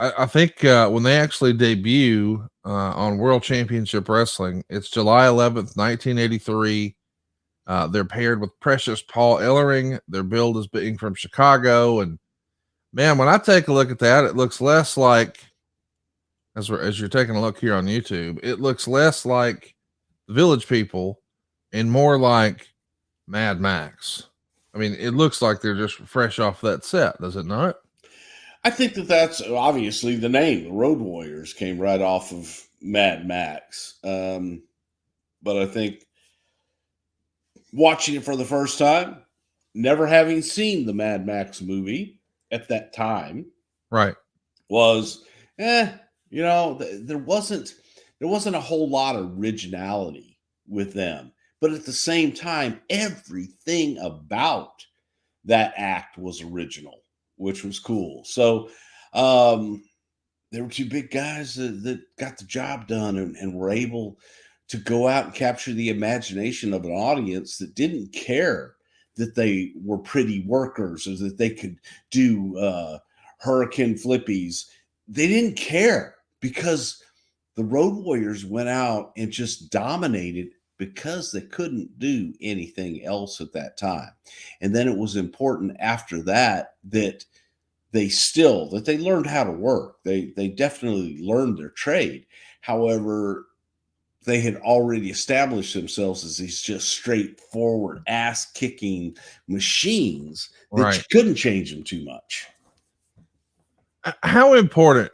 I think when they actually debut on World Championship Wrestling, it's July 11th, 1983. They're paired with Precious Paul Ellering. Their build is being from Chicago. And man, when I take a look at that, it looks less like, as you're taking a look here on YouTube, it looks less like the Village People and more like Mad Max. I mean, it looks like they're just fresh off that set, does it not? I think that's obviously the name. The Road Warriors came right off of Mad Max. But I think watching it for the first time, never having seen the Mad Max movie at that time, Right. was, there wasn't a whole lot of originality with them. But at the same time, everything about that act was original, which was cool. So there were two big guys that got the job done and were able to go out and capture the imagination of an audience that didn't care that they were pretty workers or that they could do hurricane flippies. They didn't care because the Road Warriors went out and just dominated because they couldn't do anything else at that time. And then it was important after that that they learned how to work. They definitely learned their trade. However, they had already established themselves as these just straightforward ass kicking machines that you couldn't change them too much. How important,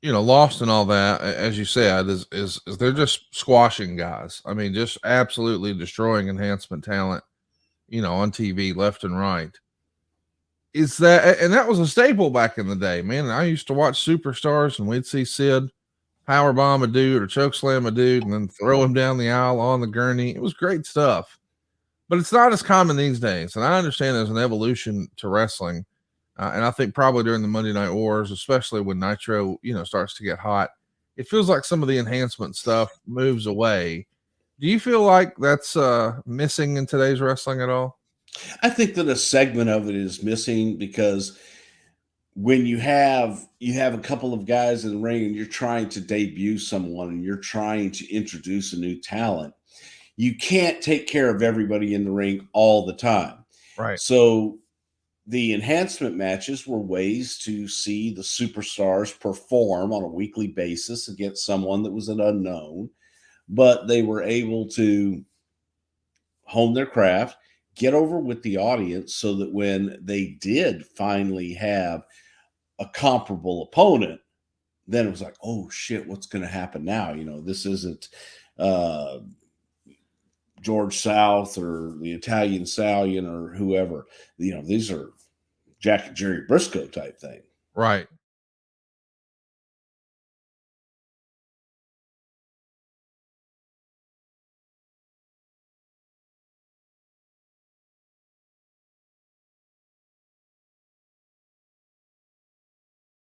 Lost and all that, as you said, is they're just squashing guys. I mean, just absolutely destroying Enhancement talent, on TV left and right. Is that, and that was a staple back in the day, man. I used to watch Superstars and we'd see Sid powerbomb a dude or choke slam a dude and then throw him down the aisle on the gurney. It was great stuff, but it's not as common these days. And I understand there's an evolution to wrestling. And I think probably during the Monday Night Wars, especially when Nitro, starts to get hot, it feels like some of the enhancement stuff moves away. Do you feel like that's missing in today's wrestling at all? I think that a segment of it is missing because when you have a couple of guys in the ring and you're trying to debut someone and you're trying to introduce a new talent, you can't take care of everybody in the ring all the time. Right. So the enhancement matches were ways to see the superstars perform on a weekly basis against someone that was an unknown, but they were able to hone their craft, get over with the audience so that when they did finally have a comparable opponent, then it was like, oh shit, what's going to happen now? This isn't George South or the Italian Stallion or whoever. These are Jack and Jerry Briscoe type thing. Right.